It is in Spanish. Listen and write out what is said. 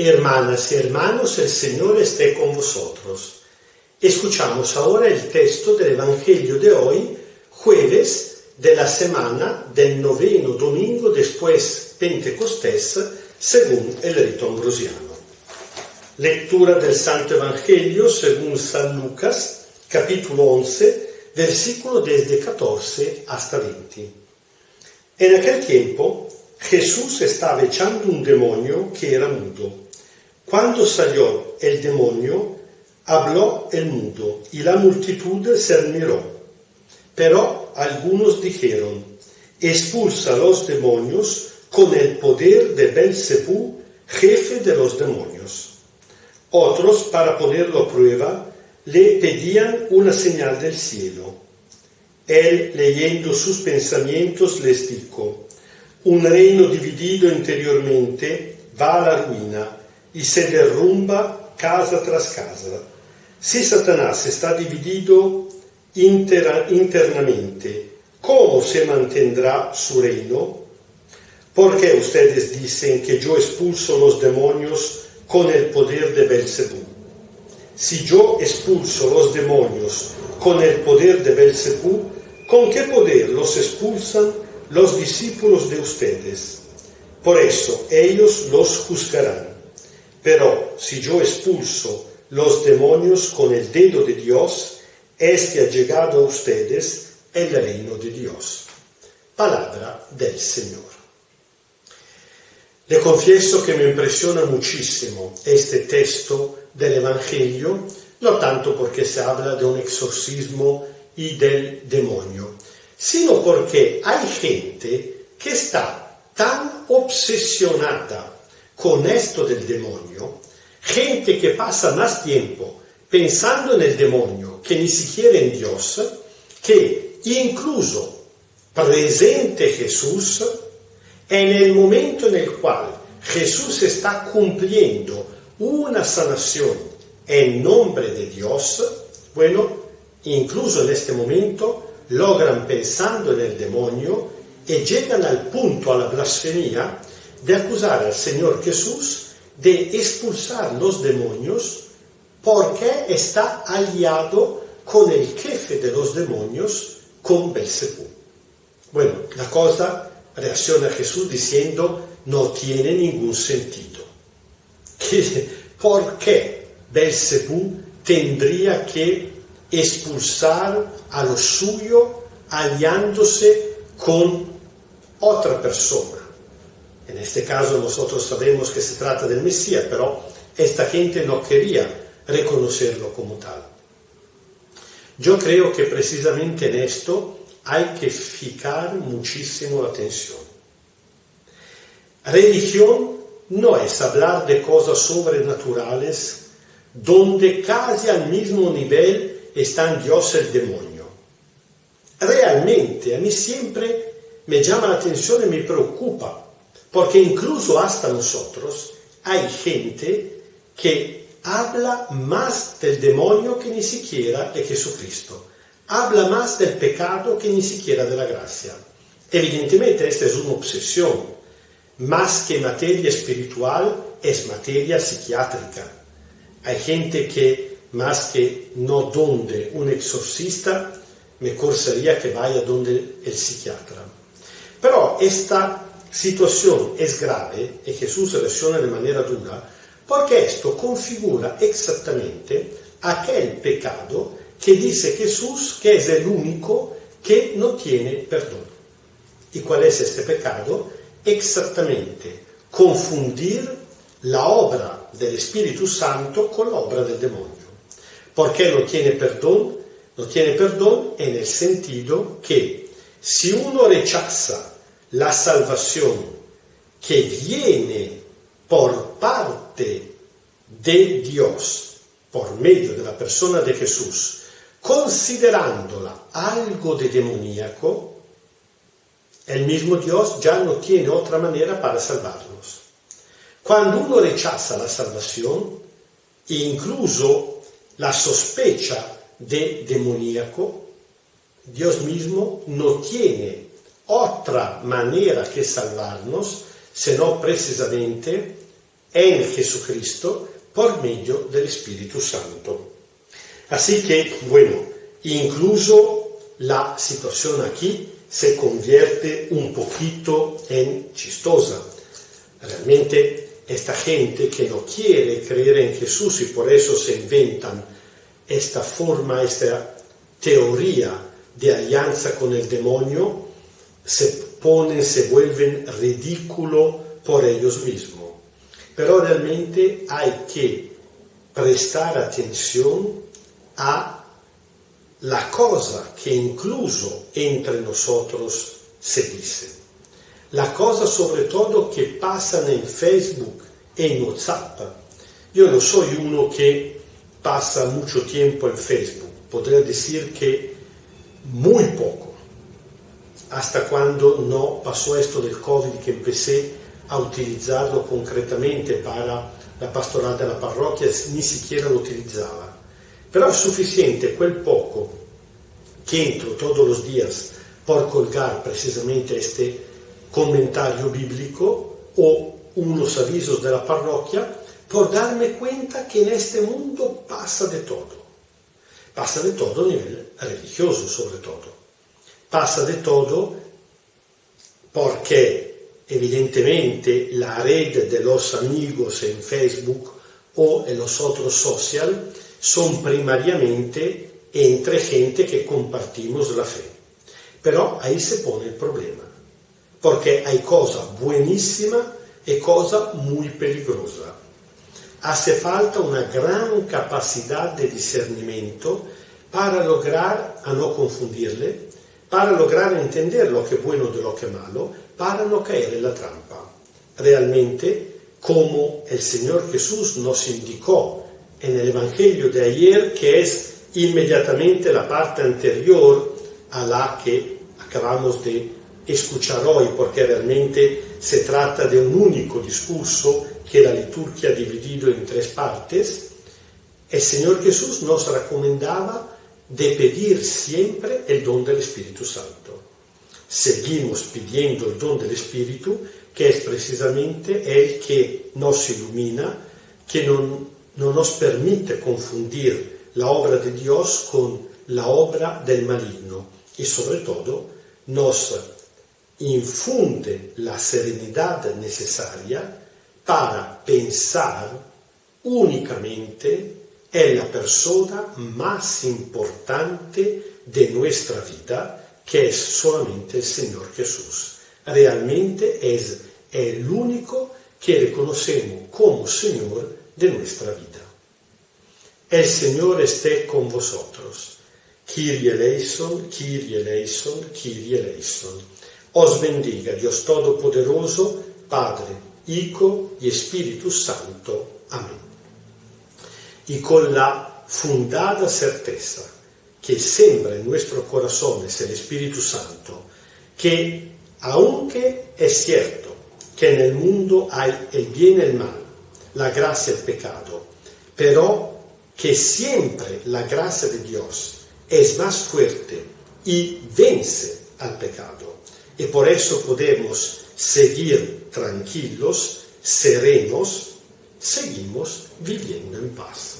Hermanas y hermanos, el Señor esté con vosotros. Escuchamos ahora el texto del Evangelio de hoy, jueves de la semana del noveno domingo después Pentecostés, según el rito ambrosiano. Lectura del Santo Evangelio según San Lucas, capítulo 11, versículo desde 14 hasta 20. En aquel tiempo, Jesús estaba echando un demonio que era mudo. Cuando salió el demonio, habló el mudo, y la multitud se admiró. Pero algunos dijeron: expulsa los demonios con el poder de Belcebú, jefe de los demonios. Otros, para ponerlo a prueba, le pedían una señal del cielo. Él, leyendo sus pensamientos, les dijo: un reino dividido interiormente va a la ruina y se derrumba casa tras casa. Si Satanás está dividido internamente, ¿cómo se mantendrá su reino? ¿Por qué ustedes dicen que yo expulso los demonios con el poder de Belcebú? Si yo expulso los demonios con el poder de Belcebú, ¿con qué poder los expulsan los discípulos de ustedes? Por eso ellos los juzgarán. Pero si yo expulso los demonios con el dedo de Dios, es que ha llegado a ustedes el reino de Dios. Palabra del Señor. Le confieso que me impresiona muchísimo este texto del Evangelio, no tanto porque se habla de un exorcismo y del demonio, sino porque hay gente que está tan obsesionada con esto del demonio, gente que pasa más tiempo pensando en el demonio que ni siquiera en Dios, que incluso presente Jesús, en el momento en el cual Jesús está cumpliendo una sanación en nombre de Dios, bueno, incluso en este momento logran pensando en el demonio y llegan al punto, a la blasfemia, de acusar al Señor Jesús de expulsar los demonios porque está aliado con el jefe de los demonios, con Belcebú. Bueno, la cosa reacciona Jesús diciendo: no tiene ningún sentido. ¿Por qué Belcebú tendría que expulsar a lo suyo aliándose con otra persona? En este caso nosotros sabemos que se trata del Mesías, pero esta gente no quería reconocerlo como tal. Yo creo que precisamente en esto hay que fijar muchísimo la atención. Religión no es hablar de cosas sobrenaturales donde casi al mismo nivel están Dios y el demonio. Realmente a mí siempre me llama la atención y me preocupa, porque incluso hasta nosotros hay gente que habla más del demonio que ni siquiera de Jesucristo. Habla más del pecado que ni siquiera de la gracia. Evidentemente esta es una obsesión. Más que materia espiritual es materia psiquiátrica. Hay gente que más que no donde un exorcista, mejor sería que vaya donde el psiquiatra. Pero esta situación es grave y Jesús reacciona de manera dura porque esto configura exactamente aquel pecado que dice Jesús que es el único que no tiene perdón. ¿Y cuál es este pecado? Exactamente confundir la obra del Espíritu Santo con la obra del demonio. ¿Por qué no tiene perdón? No tiene perdón en el sentido que si uno rechaza la salvación que viene por parte de Dios, por medio de la persona de Jesús, considerándola algo de demoníaco, el mismo Dios ya no tiene otra manera para salvarnos. Cuando uno rechaza la salvación, incluso la sospecha de demoníaco, Dios mismo no tiene otra manera que salvarnos, sino precisamente en Jesucristo por medio del Espíritu Santo. Así que, bueno, incluso la situación aquí se convierte un poquito en chistosa. Realmente esta gente que no quiere creer en Jesús y por eso se inventan esta forma, esta teoría de alianza con el demonio, se vuelven ridículo por ellos mismos. Pero realmente hay que prestar atención a la cosa que incluso entre nosotros se dice. La cosa sobre todo que pasan en Facebook e en WhatsApp. Yo no soy uno que pasa mucho tiempo en Facebook. Podría decir que muy poco. Hasta cuando no pasó esto del COVID, que empecé a utilizarlo concretamente para la pastoral de la parroquia, ni siquiera lo utilizaba. Pero es suficiente quel poco que entro todos los días por colgar precisamente este comentario bíblico o unos avisos de la parroquia, por darme cuenta que en este mundo pasa de todo. Pasa de todo a nivel religioso, sobre todo. Pasa de todo porque evidentemente la red de los amigos en Facebook o en los otros social son primariamente entre gente que compartimos la fe. Pero ahí se pone el problema, porque hay cosa buenísima y cosa muy peligrosa. Hace falta una gran capacidad de discernimiento para lograr a no confundirle, para lograr entender lo que es bueno de lo que es malo, para no caer en la trampa. Realmente, como el Señor Jesús nos indicó en el Evangelio de ayer, que es inmediatamente la parte anterior a la que acabamos de escuchar hoy, porque realmente se trata de un único discurso que la liturgia ha dividido en 3 partes. El Señor Jesús nos recomendaba de pedir siempre el don del Espíritu Santo. Seguimos pidiendo el don del Espíritu, que es precisamente el que nos ilumina, que no nos permite confundir la obra de Dios con la obra del maligno y sobre todo nos infunde la serenidad necesaria para pensar únicamente en la persona más importante de nuestra vida, que es solamente el Señor Jesús. Realmente es el único que reconocemos como Señor de nuestra vida. El Señor esté con vosotros. Kyrie eleison, Kyrie eleison, Kyrie eleison. Os bendiga Dios Todopoderoso, Padre, Hijo y Espíritu Santo. Amén. Y con la fundada certeza que sembra en nuestros corazones el Espíritu Santo, que aunque es cierto que en el mundo hay el bien y el mal, la gracia y el pecado, pero que siempre la gracia de Dios es más fuerte y vence al pecado. Y por eso podemos seguir tranquilos, serenos, seguimos viviendo en paz.